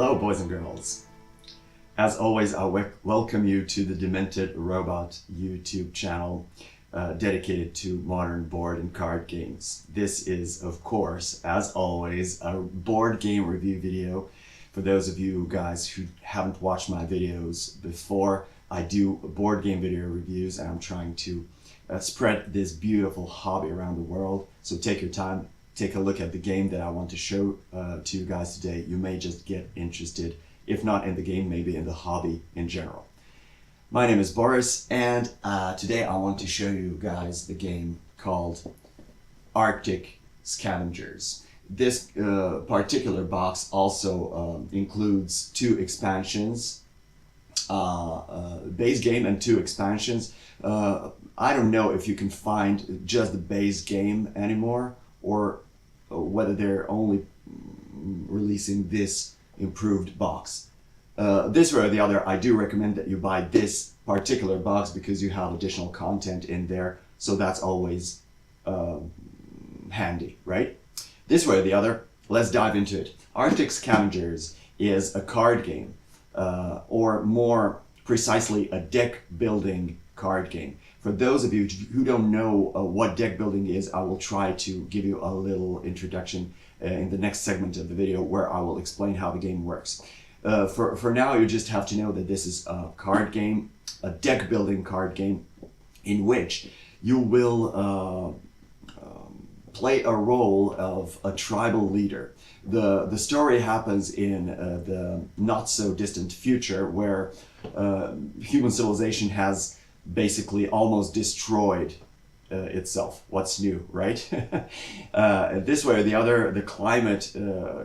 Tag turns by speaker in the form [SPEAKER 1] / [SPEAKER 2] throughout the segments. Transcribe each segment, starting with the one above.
[SPEAKER 1] Hello, boys and girls. As always, I welcome you to the Demented Robot YouTube channel dedicated to modern board and card games. This is, of course, as always, a board game review video. For those of you guys who haven't watched my videos before, I do board game video reviews, and I'm trying to spread this beautiful hobby around the world. So take your time, take a look at the game that I want to show to you guys today. You may just get interested, if not in the game, maybe in the hobby in general. My name is Boris, and today I want to show you guys the game called Arctic Scavengers. This particular box also includes two expansions, base game and two expansions. I don't know if you can find just the base game anymore, or whether they're only releasing this improved box. This way or the other, I do recommend that you buy this particular box because you have additional content in there, so that's always handy, right? This way or the other, let's dive into it. Arctic Scavengers is a card game, or more precisely a deck building card game. For those of you who don't know what deck building is, I will try to give you a little introduction in the next segment of the video where I will explain how the game works. For now, you just have to know that this is a card game, a deck building card game, in which you will play a role of a tribal leader. The story happens in the not so distant future, where human civilization has basically almost destroyed itself. What's new, right? This way or the other, the climate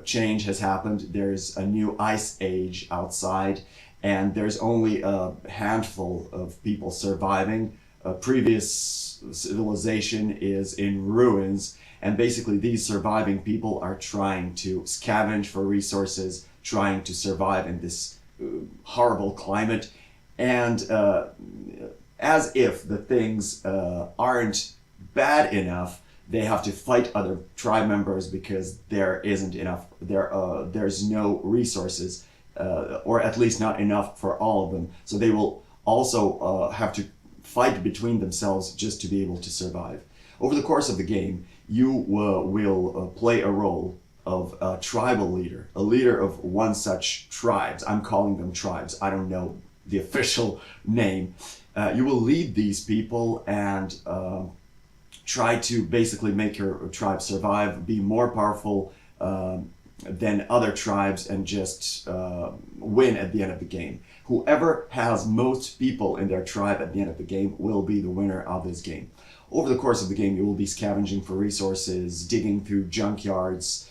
[SPEAKER 1] change has happened. There's a new ice age outside, and there's only a handful of people surviving. A previous civilization is in ruins, and basically these surviving people are trying to scavenge for resources, trying to survive in this horrible climate. And as if the things aren't bad enough, they have to fight other tribe members because there isn't enough, there's no resources, or at least not enough for all of them. So they will also have to fight between themselves just to be able to survive. Over the course of the game, you will play a role of a tribal leader, a leader of one such tribes. I'm calling them tribes. I don't know the official name. You will lead these people and try to basically make your tribe survive, be more powerful than other tribes, and just win at the end of the game. Whoever has most people in their tribe at the end of the game will be the winner of this game. Over the course of the game, you will be scavenging for resources, digging through junkyards.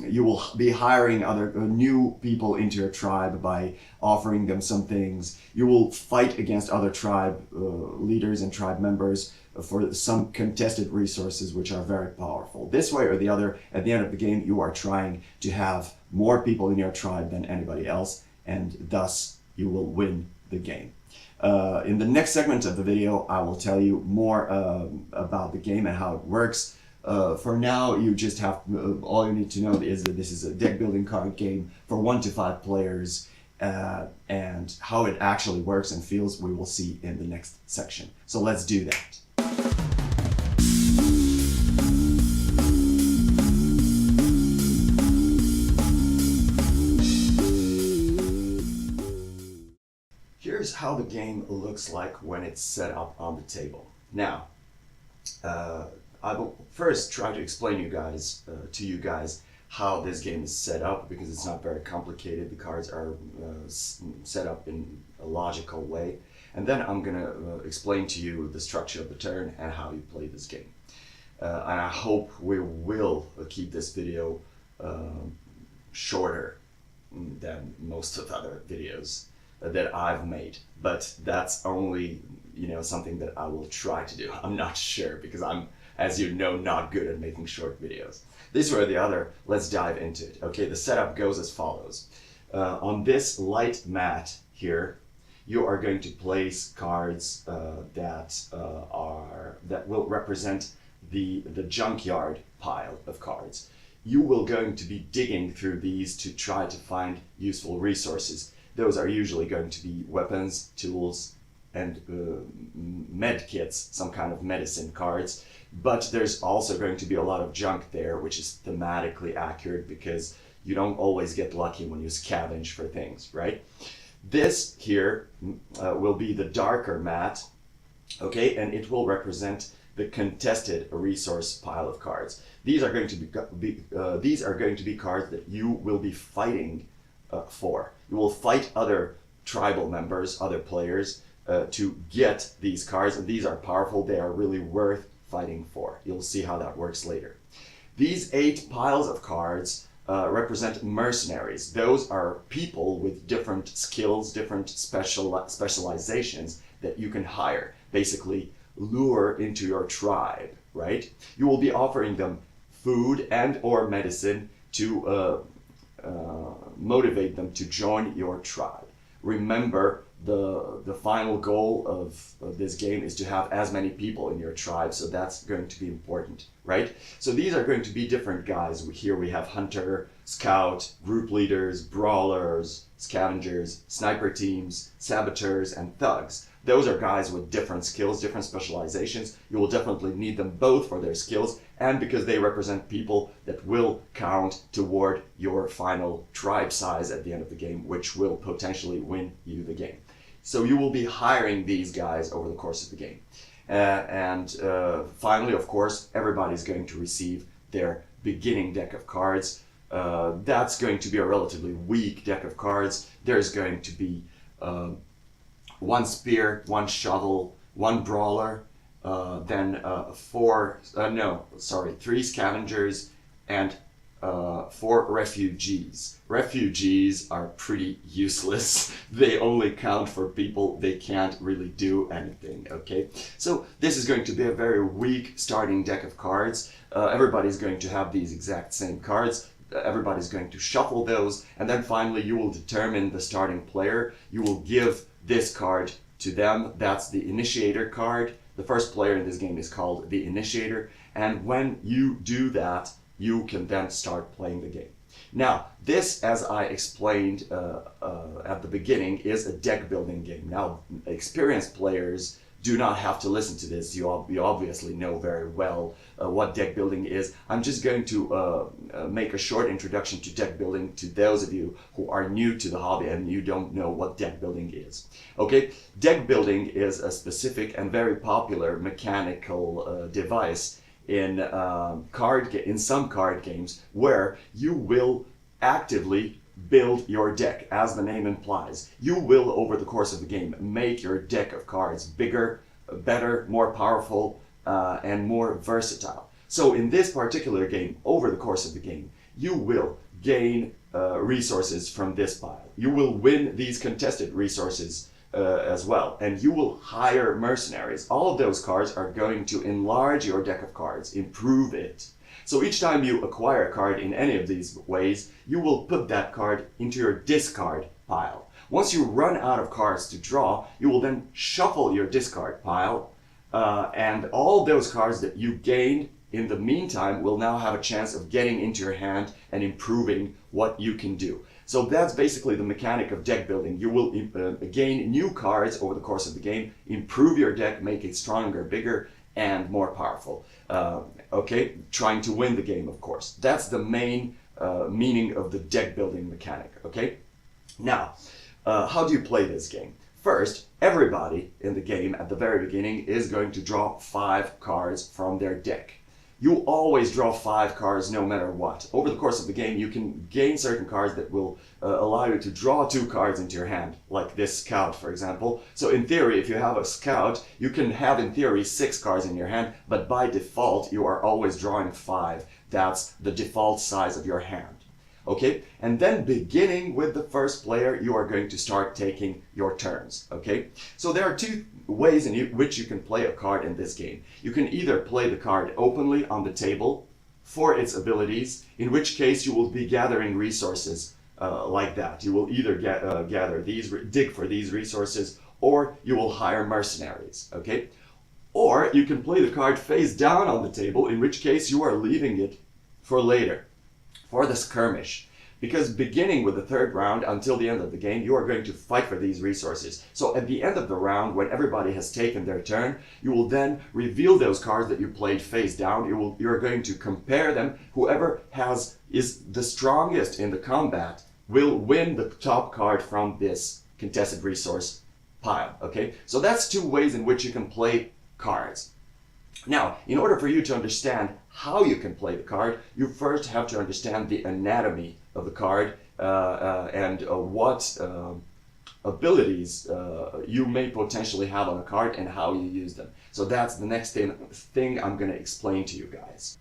[SPEAKER 1] You will be hiring other new people into your tribe by offering them some things. You will fight against other tribe leaders and tribe members for some contested resources, which are very powerful. This way or the other, at the end of the game, you are trying to have more people in your tribe than anybody else, and thus you will win the game. In the next segment of the video, I will tell you more about the game and how it works. For now, you just have, all you need to know is that this is a deck building card game for 1 to 5 players, and how it actually works and feels we will see in the next section. So let's do that. Here's how the game looks like when it's set up on the table. Now, I will first try to explain to you guys how this game is set up, because it's not very complicated. The cards are set up in a logical way, and then I'm gonna explain to you the structure of the turn and how you play this game. And I hope we will keep this video shorter than most of the other videos that I've made, but that's only, something that I will try to do. I'm not sure, because I'm, as you know, not good at making short videos. This way or the other, let's dive into it. Okay, the setup goes as follows. On this light mat here, you are going to place cards that will represent the junkyard pile of cards. you will going to be digging through these to try to find useful resources. Those are usually going to be weapons, tools, and med kits, some kind of medicine cards. But there's also going to be a lot of junk there, which is thematically accurate because you don't always get lucky when you scavenge for things, right? This here will be the darker mat, okay, and it will represent the contested resource pile of cards. These are going to be cards that you will be fighting for. You will fight other tribal members, other players, to get these cards, and these are powerful. They are really worth fighting for. You'll see how that works later. These 8 piles of cards represent mercenaries. Those are people with different skills, different specializations that you can hire, basically lure into your tribe, right? You will be offering them food and or medicine to motivate them to join your tribe. Remember, the final goal of this game is to have as many people in your tribe, so that's going to be important, right? So these are going to be different guys. Here we have hunter, scout, group leaders, brawlers, scavengers, sniper teams, saboteurs, and thugs. Those are guys with different skills, different specializations. You will definitely need them both for their skills and because they represent people that will count toward your final tribe size at the end of the game, which will potentially win you the game. So you will be hiring these guys over the course of the game. Finally, of course, everybody's going to receive their beginning deck of cards. That's going to be a relatively weak deck of cards. There's going to be 1 spear, 1 shovel, 1 brawler, then 3 scavengers, and 4 refugees. Refugees are pretty useless. They only count for people. They can't really do anything, okay? So this is going to be a very weak starting deck of cards. Everybody's going to have these exact same cards. Everybody's going to shuffle those, and then finally you will determine the starting player. You will give this card to them. That's the initiator card. The first player in this game is called the initiator, and when you do that, you can then start playing the game. Now, this, as I explained at the beginning, is a deck building game. Now, experienced players do not have to listen to this. You obviously know very well what deck building is. I'm just going to make a short introduction to deck building to those of you who are new to the hobby and you don't know what deck building is. Okay, deck building is a specific and very popular mechanical device in some card games where you will actively build your deck, as the name implies. You will, over the course of the game, make your deck of cards bigger, better, more powerful, and more versatile. So in this particular game, over the course of the game, you will gain resources from this pile. You will win these contested resources as well, and you will hire mercenaries. All of those cards are going to enlarge your deck of cards, improve it. So each time you acquire a card in any of these ways, you will put that card into your discard pile. Once you run out of cards to draw, you will then shuffle your discard pile, and all those cards that you gained in the meantime will now have a chance of getting into your hand and improving what you can do. So that's basically the mechanic of deck building. You will gain new cards over the course of the game, improve your deck, make it stronger, bigger, and more powerful. Okay, trying to win the game, of course. That's the main meaning of the deck building mechanic, okay? Now, how do you play this game? First, everybody in the game at the very beginning is going to draw 5 cards from their deck. You always draw 5 cards no matter what. Over the course of the game, you can gain certain cards that will allow you to draw 2 cards into your hand, like this scout, for example. So in theory, if you have a scout, you can have, in theory, 6 cards in your hand, but by default, you are always drawing 5. That's the default size of your hand. Okay, and then beginning with the first player, you are going to start taking your turns, okay? So there are 2 ways in which you can play a card in this game. You can either play the card openly on the table for its abilities, in which case you will be gathering resources like that. You will either dig for these resources, or you will hire mercenaries, okay? Or you can play the card face down on the table, in which case you are leaving it for later. for the skirmish. Because beginning with the third round until the end of the game, you are going to fight for these resources. So at the end of the round, when everybody has taken their turn, you will then reveal those cards that you played face down. You are going to compare them. Whoever is the strongest in the combat will win the top card from this contested resource pile. Okay, so that's two ways in which you can play cards. Now, in order for you to understand how you can play the card, you first have to understand the anatomy of the card and what abilities you may potentially have on a card and how you use them. So that's the next thing I'm going to explain to you guys.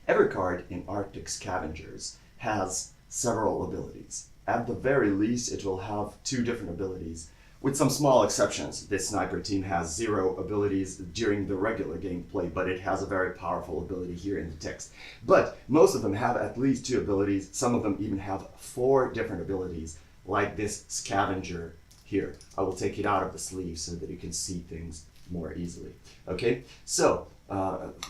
[SPEAKER 1] Every card in Arctic Scavengers has several abilities. At the very least, it will have two different abilities. With some small exceptions, this sniper team has 0 abilities during the regular gameplay, but it has a very powerful ability here in the text. But most of them have at least 2 abilities. Some of them even have 4 different abilities, like this scavenger here. I will take it out of the sleeve so that you can see things more easily. Okay, so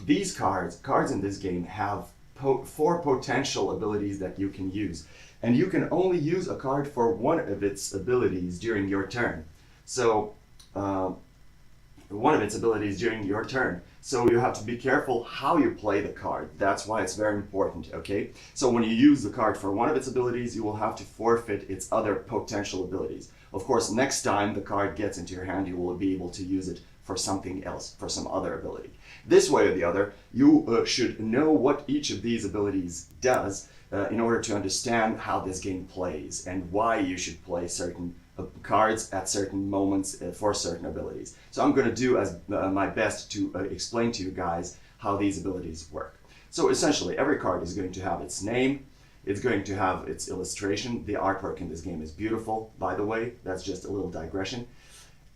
[SPEAKER 1] these cards in this game have 4 potential abilities that you can use. And you can only use a card for one of its abilities during your turn. So, one of its abilities during your turn. So you have to be careful how you play the card. That's why it's very important, okay? So when you use the card for one of its abilities, you will have to forfeit its other potential abilities. Of course, next time the card gets into your hand, you will be able to use it for something else, for some other ability. This way or the other, you should know what each of these abilities does in order to understand how this game plays and why you should play certain cards at certain moments for certain abilities. So I'm going to do my best to explain to you guys how these abilities work. So essentially, every card is going to have its name, it's going to have its illustration. The artwork in this game is beautiful, by the way. That's just a little digression.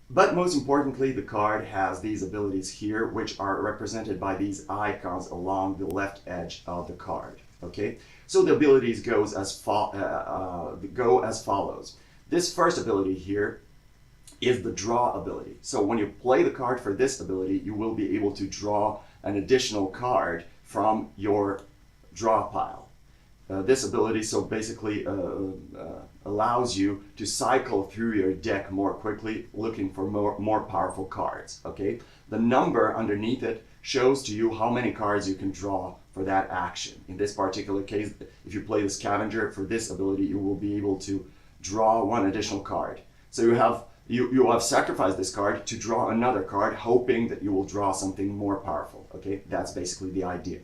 [SPEAKER 1] But most importantly, the card has these abilities here, which are represented by these icons along the left edge of the card. Okay, so the abilities go as follows. This first ability here is the draw ability. So when you play the card for this ability, you will be able to draw an additional card from your draw pile. This ability so basically allows you to cycle through your deck more quickly, looking for more powerful cards. Okay, the number underneath it shows to you how many cards you can draw for that action. In this particular case, if you play the scavenger for this ability, you will be able to draw 1 additional card. So you have sacrificed this card to draw another card, hoping that you will draw something more powerful. Okay, that's basically the idea.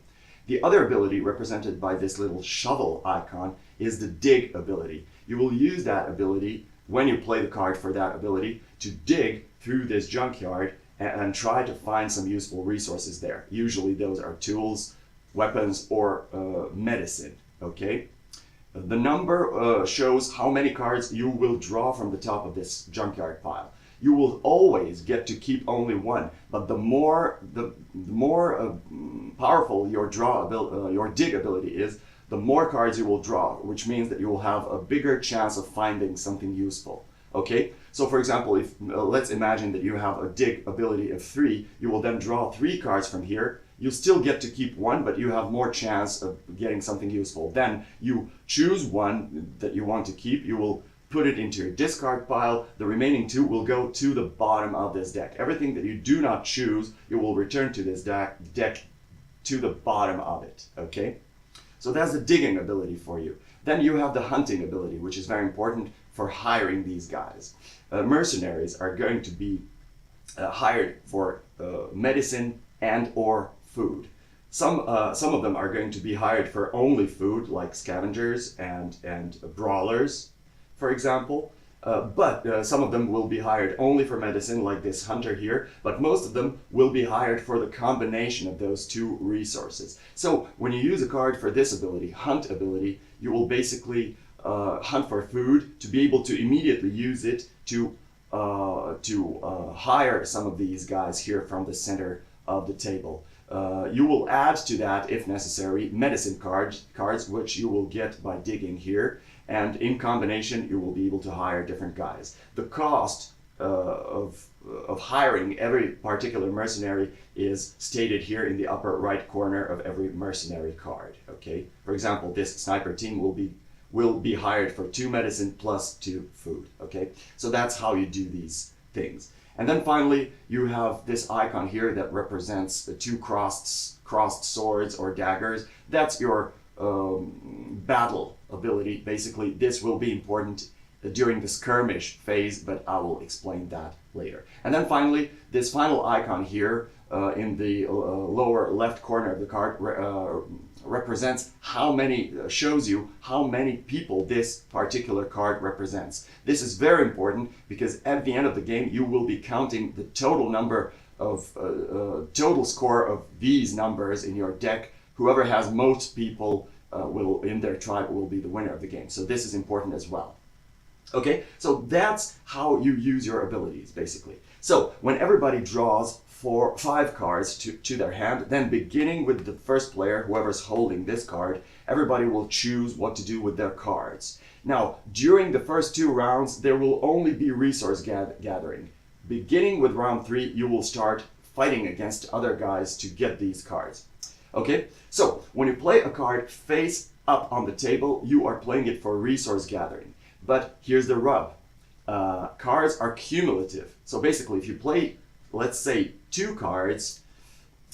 [SPEAKER 1] The other ability, represented by this little shovel icon, is the dig ability. You will use that ability when you play the card for that ability to dig through this junkyard and try to find some useful resources there. Usually those are tools, weapons, or medicine. Okay, the number shows how many cards you will draw from the top of this junkyard pile. You will always get to keep only 1, but the more powerful your dig ability is, the more cards you will draw, which means that you will have a bigger chance of finding something useful. Okay, so for example, if let's imagine that you have a dig ability of 3, you will then draw 3 cards from here. You still get to keep 1, but you have more chance of getting something useful. Then you choose 1 that you want to keep. You will put it into your discard pile. The remaining 2 will go to the bottom of this deck. Everything that you do not choose, you will return to this deck to the bottom of it. Okay, so that's the digging ability for you. Then you have the hunting ability, which is very important for hiring these guys. Mercenaries are going to be hired for medicine and or food. Some of them are going to be hired for only food, like scavengers and brawlers, for example. But some of them will be hired only for medicine, like this hunter here. But most of them will be hired for the combination of those 2 resources. So when you use a card for this ability, hunt ability, you will basically hunt for food to be able to immediately use it to hire some of these guys here from the center of the table. You will add to that, if necessary, medicine cards, which you will get by digging here. And in combination, you will be able to hire different guys. The cost of hiring every particular mercenary is stated here in the upper right corner of every mercenary card. Okay, for example, this sniper team will be hired for 2 medicine plus 2 food. Okay, so that's how you do these things. And then finally, you have this icon here that represents the 2 crossed swords or daggers. That's your battle ability. Basically, this will be important during the skirmish phase, but I will explain that later. And then finally, this final icon here in the lower left corner of the card represents how many, shows you how many people this particular card represents. This is very important because at the end of the game, you will be counting the total number of, total score of these numbers in your deck. Whoever has most people in their tribe will be the winner of the game. So this is important as well. Okay, so that's how you use your abilities, basically. So when everybody draws 5 cards to their hand, then beginning with the first player, whoever's holding this card, everybody will choose what to do with their cards. Now, during the first 2 rounds, there will only be resource gathering. Beginning with round 3, you will start fighting against other guys to get these cards. Okay, so when you play a card face up on the table, you are playing it for resource gathering. But here's the rub. Cards are cumulative. So basically, if you play, let's say, 2 cards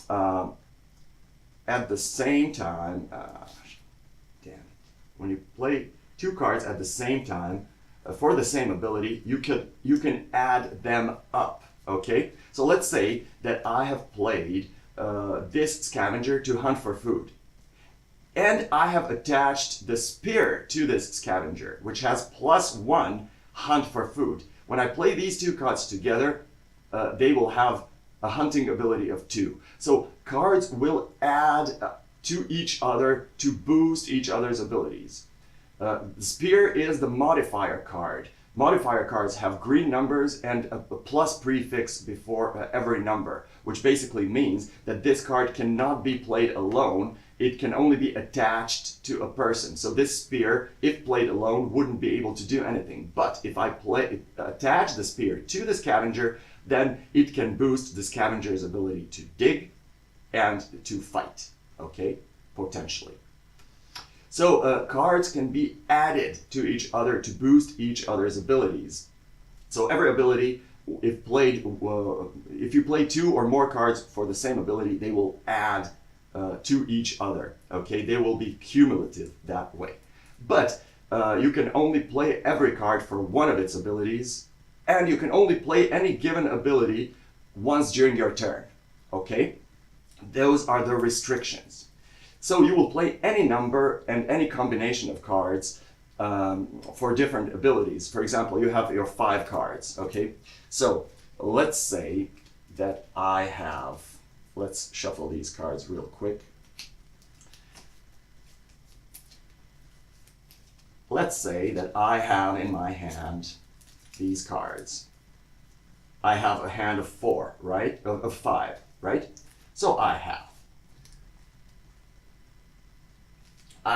[SPEAKER 1] at the same time, when you play 2 cards at the same time for the same ability, you can add them up. Okay, so let's say that I have played this scavenger to hunt for food. And I have attached the spear to this scavenger, which has +1 hunt for food. When I play these 2 cards together, they will have a hunting ability of 2. So cards will add to each other to boost each other's abilities. The spear is the modifier card. Modifier cards have green numbers and a plus prefix before every number, which basically means that this card cannot be played alone. It can only be attached to a person. So this spear, if played alone, wouldn't be able to do anything. But if I attach the spear to the scavenger, then it can boost the scavenger's ability to dig and to fight, okay, potentially. So cards can be added to each other to boost each other's abilities. So every ability, if you play 2 or more cards for the same ability, they will add to each other. Okay, they will be cumulative that way. But you can only play every card for one of its abilities, and you can only play any given ability once during your turn. Okay, those are the restrictions. So you will play any number and any combination of cards for different abilities. For example, you have your 5 cards. Okay, so let's say that I have. Let's shuffle these cards real quick. Let's say that I have in my hand these cards. I have a hand of 4, right? Of 5, right? So I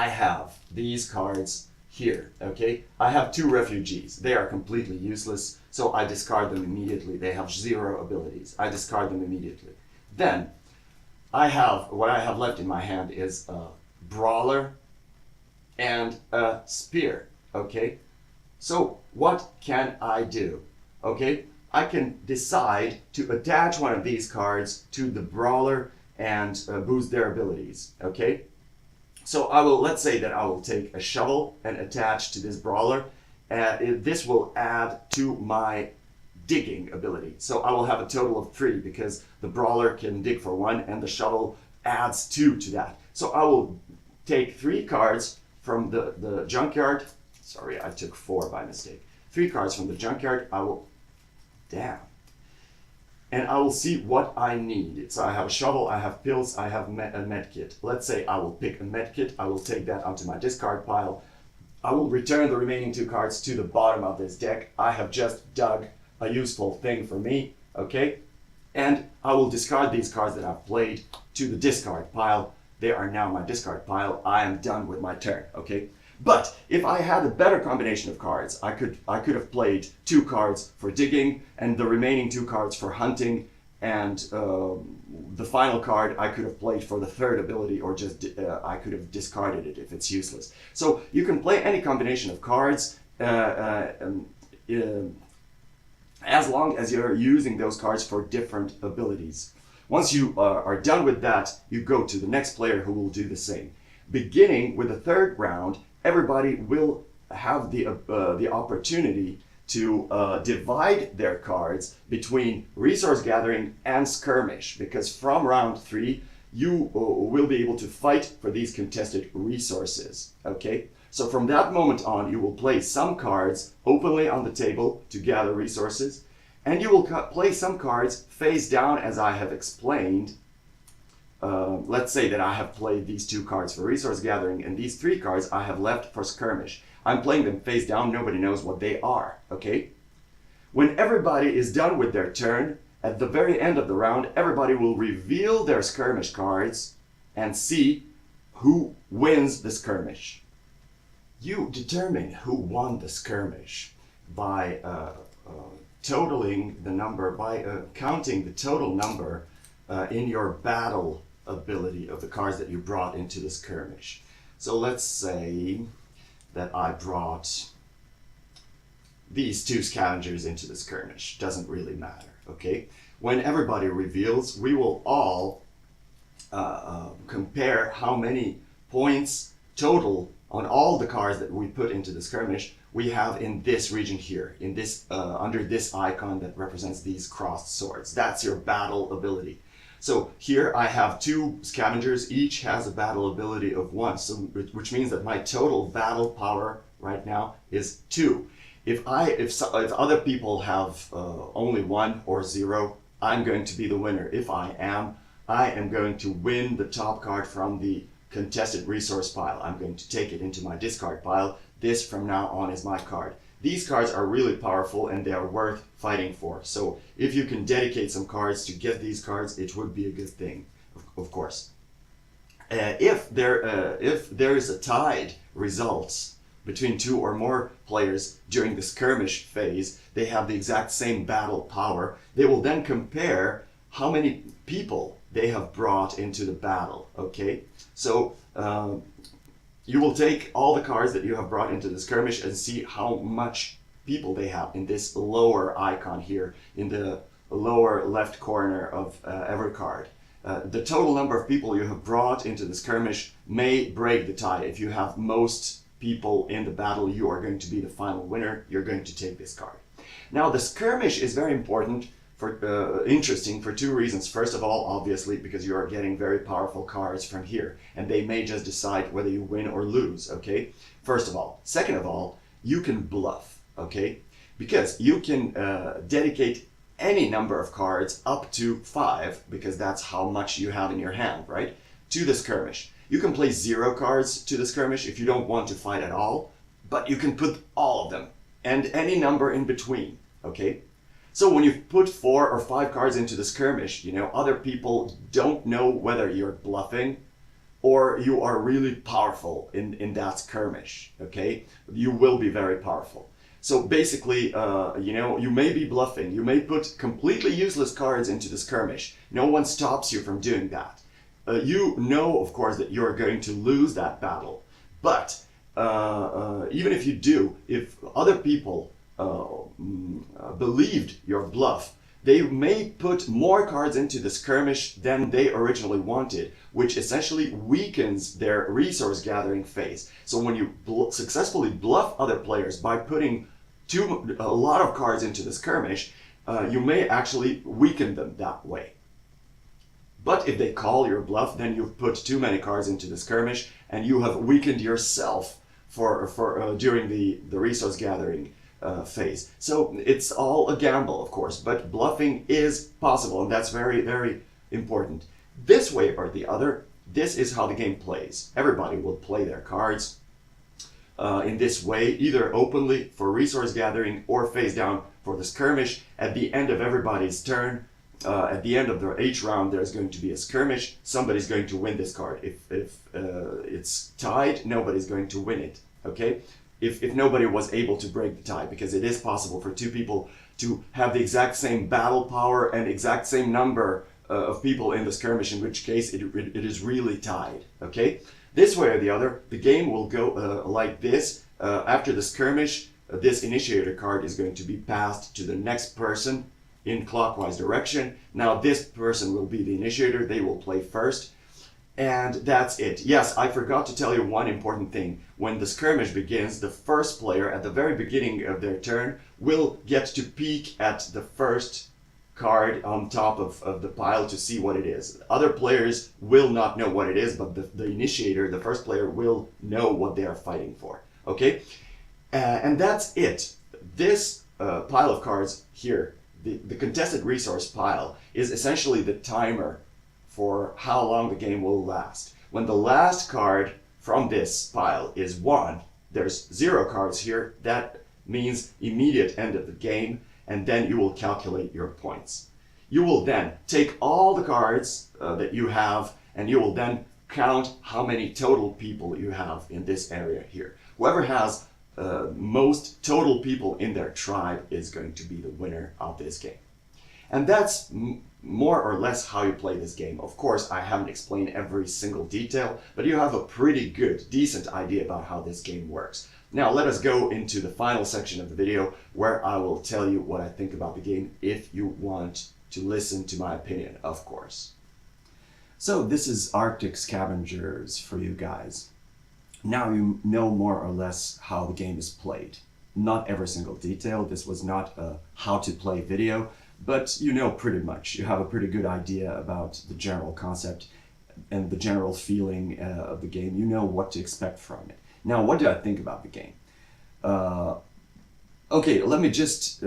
[SPEAKER 1] have these cards here, okay? I have 2 refugees. They are completely useless, so I discard them immediately. They have 0 abilities. I discard them immediately. Then, what I have left in my hand is a brawler and a spear, okay? So, what can I do? Okay, I can decide to attach one of these cards to the brawler and boost their abilities, okay? So let's say that I will take a shovel and attach to this brawler. This will add to my digging ability. So I will have a total of 3 because the brawler can dig for 1 and the shovel adds 2 to that. So I will take 3 cards from the junkyard. Sorry, I took 4 by mistake. 3 cards from the junkyard. And I will see what I need. So I have a shovel, I have pills, I have a med kit. Let's say I will pick a med kit. I will take that onto my discard pile. I will return the remaining 2 cards to the bottom of this deck. I have just dug a useful thing for me, okay? And I will discard these cards that I've played to the discard pile. They are now my discard pile. I am done with my turn, okay? But if I had a better combination of cards, I could have played 2 cards for digging and the remaining 2 cards for hunting, and the final card I could have played for the third ability, or just I could have discarded it if it's useless. So you can play any combination of cards as long as you're using those cards for different abilities. Once you are done with that, you go to the next player who will do the same. Beginning with the third round, everybody will have the opportunity to divide their cards between resource gathering and skirmish, because from round 3 you will be able to fight for these contested resources. Okay, so from that moment on, you will play some cards openly on the table to gather resources, and you will play some cards face down, as I have explained. Let's say that I have played these 2 cards for resource gathering, and these 3 cards I have left for skirmish. I'm playing them face down, nobody knows what they are, okay? When everybody is done with their turn, at the very end of the round, everybody will reveal their skirmish cards and see who wins the skirmish. You determine who won the skirmish by totaling the number, by counting the total number in your battle ability of the cards that you brought into the skirmish. So let's say that I brought these 2 scavengers into the skirmish. Doesn't really matter, okay? When everybody reveals, we will all compare how many points total on all the cards that we put into the skirmish we have in this region here, in this under this icon that represents these crossed swords. That's your battle ability. So here I have 2 scavengers, each has a battle ability of 1, so, which means that my total battle power right now is 2. If other people have only 1 or 0, I'm going to be the winner. If I am going to win the top card from the contested resource pile. I'm going to take it into my discard pile. This from now on is my card. These cards are really powerful and they are worth fighting for. So if you can dedicate some cards to get these cards, it would be a good thing, of course. If there is a tied results between 2 or more players during the skirmish phase, they have the exact same battle power. They will then compare how many people they have brought into the battle, okay? So you will take all the cards that you have brought into the skirmish and see how much people they have in this lower icon here, in the lower left corner of every card. The total number of people you have brought into the skirmish may break the tie. If you have most people in the battle, you are going to be the final winner. You're going to take this card. Now, the skirmish is very important, interesting for 2 reasons. First of all, obviously, because you are getting very powerful cards from here, and they may just decide whether you win or lose, okay? First of all. Second of all, you can bluff, okay? Because you can dedicate any number of cards up to 5, because that's how much you have in your hand, right? To the skirmish. You can play 0 cards to the skirmish if you don't want to fight at all, but you can put all of them, and any number in between, okay? So when you put 4 or 5 cards into the skirmish, you know, other people don't know whether you're bluffing or you are really powerful in that skirmish, okay? You will be very powerful. So basically, you know, you may be bluffing. You may put completely useless cards into the skirmish. No one stops you from doing that. You know, of course, that you're going to lose that battle. But even if you do, if other people believed your bluff, they may put more cards into the skirmish than they originally wanted, which essentially weakens their resource gathering phase. So when you successfully bluff other players by putting a lot of cards into the skirmish, you may actually weaken them that way. But if they call your bluff, then you've put too many cards into the skirmish and you have weakened yourself during the resource gathering phase. So it's all a gamble, of course, but bluffing is possible, and that's very, very important. This way or the other, this is how the game plays. Everybody will play their cards in this way, either openly for resource gathering or face down for the skirmish. At the end of everybody's turn, at the end of each round, there's going to be a skirmish. Somebody's going to win this card. If it's tied, nobody's going to win it. okay? If nobody was able to break the tie, because it is possible for two people to have the exact same battle power and exact same number of people in the skirmish, in which case it is really tied, okay? This way or the other, the game will go like this. After the skirmish, this initiator card is going to be passed to the next person in clockwise direction. Now this person will be the initiator, they will play first. And that's it. Yes, I forgot to tell you one important thing. When the skirmish begins, the first player at the very beginning of their turn will get to peek at the first card on top of the pile to see what it is. Other players will not know what it is, but the initiator, the first player, will know what they are fighting for. Okay? And that's it. This pile of cards here, the contested resource pile, is essentially the timer for how long the game will last. When the last card from this pile is won, there's 0 cards here. That means immediate end of the game, and then you will calculate your points. You will then take all the cards that you have, and you will then count how many total people you have in this area here. Whoever has most total people in their tribe is going to be the winner of this game. And that's more or less how you play this game. Of course, I haven't explained every single detail, but you have a pretty good, decent idea about how this game works. Now let us go into the final section of the video where I will tell you what I think about the game if you want to listen to my opinion, of course. So this is Arctic Scavengers for you guys. Now you know more or less how the game is played. Not every single detail. This was not a how to play video, but you know pretty much. You have a pretty good idea about the general concept and the general feeling of the game. You know what to expect from it. Now, what do I think about the game? Okay, let me just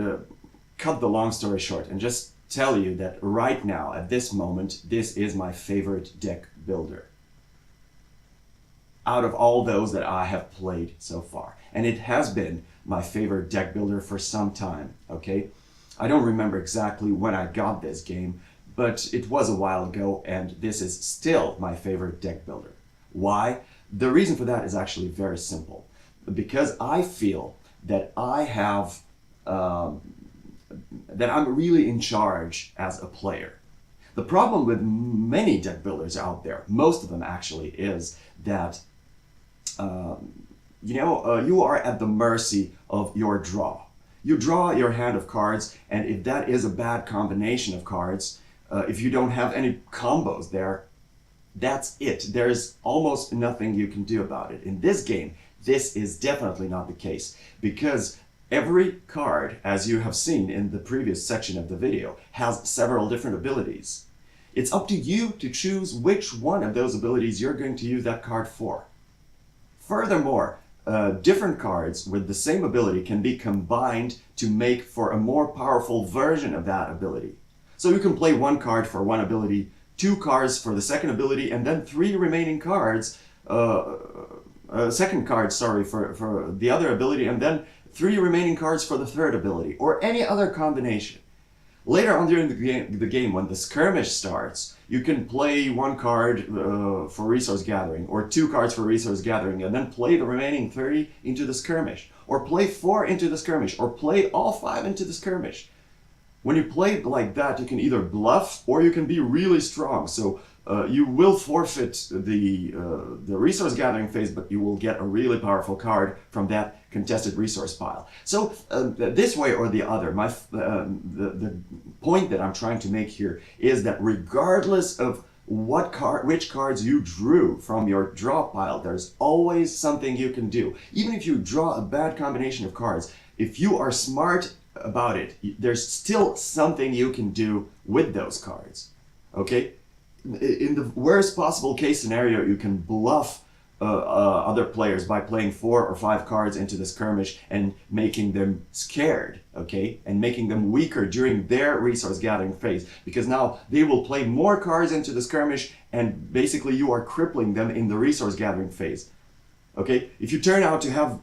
[SPEAKER 1] cut the long story short and just tell you that right now, at this moment, this is my favorite deck builder out of all those that I have played so far. And it has been my favorite deck builder for some time, okay? I don't remember exactly when I got this game, but it was a while ago, and this is still my favorite deck builder. Why? The reason for that is actually very simple. Because I feel that I have, that I'm really in charge as a player. The problem with many deck builders out there, most of them actually, is that you are at the mercy of your draw. You draw your hand of cards, and if that is a bad combination of cards, if you don't have any combos there, that's it. There's almost nothing you can do about it. In this game, this is definitely not the case, because every card, as you have seen in the previous section of the video, has several different abilities. It's up to you to choose which one of those abilities you're going to use that card for. Furthermore, different cards with the same ability can be combined to make for a more powerful version of that ability. So you can play one card for one ability, 2 cards for the second ability, and then 3 remaining cards, second card, sorry, for the other ability, and then 3 remaining cards for the third ability, or any other combination. Later on during the game, when the skirmish starts, you can play 1 card for resource gathering, or 2 cards for resource gathering, and then play the remaining 3 into the skirmish, or play 4 into the skirmish, or play all 5 into the skirmish. When you play like that, you can either bluff or you can be really strong. So you will forfeit the resource gathering phase, but you will get a really powerful card from that contested resource pile. So this way or the other, the point that I'm trying to make here is that regardless of which cards you drew from your draw pile, there's always something you can do. Even if you draw a bad combination of cards, if you are smart about it, there's still something you can do with those cards, okay? In the worst possible case scenario, you can bluff other players by playing 4 or 5 cards into the skirmish and making them scared, okay? And making them weaker during their resource gathering phase, because now they will play more cards into the skirmish and basically you are crippling them in the resource gathering phase, okay? If you turn out to have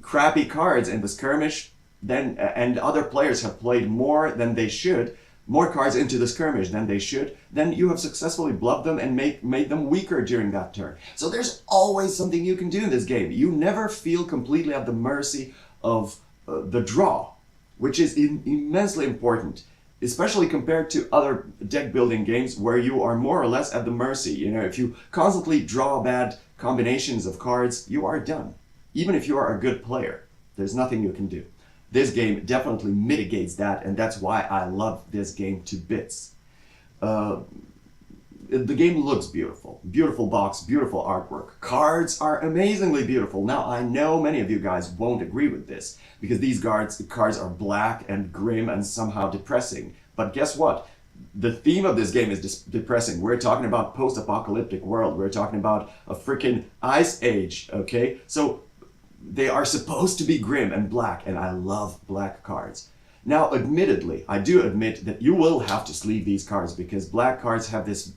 [SPEAKER 1] crappy cards in the skirmish, then and other players have played more than they should, more cards into the skirmish than they should, then you have successfully bluffed them and made them weaker during that turn. So there's always something you can do in this game. You never feel completely at the mercy of the draw, which is immensely important, especially compared to other deck building games where you are more or less at the mercy. You know, if you constantly draw bad combinations of cards, you are done. Even if you are a good player, there's nothing you can do. This game definitely mitigates that, and that's why I love this game to bits. The game looks beautiful. Beautiful box, beautiful artwork. Cards are amazingly beautiful. Now, I know many of you guys won't agree with this, because these cards are black and grim and somehow depressing. But guess what? The theme of this game is depressing. We're talking about post-apocalyptic world. We're talking about a freaking ice age, okay? So they are supposed to be grim and black, and I love black cards. Now, admittedly, I do admit that you will have to sleeve these cards, because black cards have this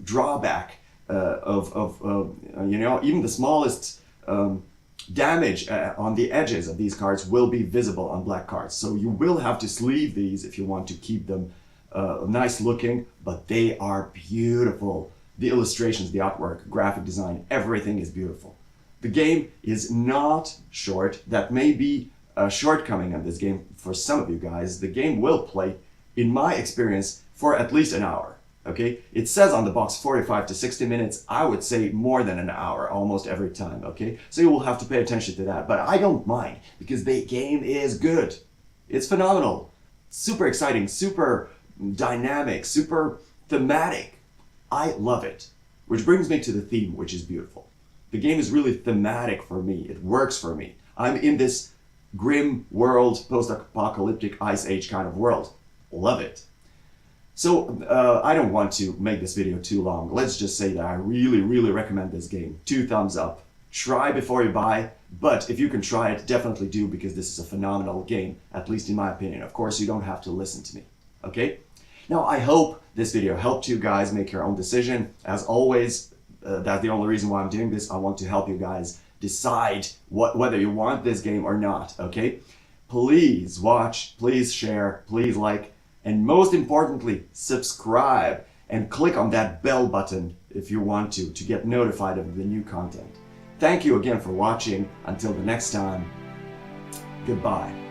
[SPEAKER 1] drawback you know, even the smallest damage on the edges of these cards will be visible on black cards. So you will have to sleeve these if you want to keep them nice looking, but they are beautiful. The illustrations, the artwork, graphic design, everything is beautiful. The game is not short. That may be a shortcoming of this game for some of you guys. The game will play, in my experience, for at least an hour. Okay, it says on the box 45 to 60 minutes. I would say more than an hour almost every time. Okay, so you will have to pay attention to that, but I don't mind, because the game is good. It's phenomenal, super exciting, super dynamic, super thematic. I love it, which brings me to the theme, which is beautiful. The game is really thematic for me. It works for me. I'm in this grim world, post-apocalyptic ice age kind of world. Love it. So I don't want to make this video too long. Let's just say that I really, really recommend this game. 2 thumbs up. Try before you buy, but if you can try it, definitely do, because this is a phenomenal game, at least in my opinion. Of course, you don't have to listen to me, okay? Now, I hope this video helped you guys make your own decision. As always, that's the only reason why I'm doing this. I want to help you guys decide whether you want this game or not, okay? Please watch, please share, please like, and most importantly, subscribe and click on that bell button if you want to get notified of the new content. Thank you again for watching. Until the next time, goodbye.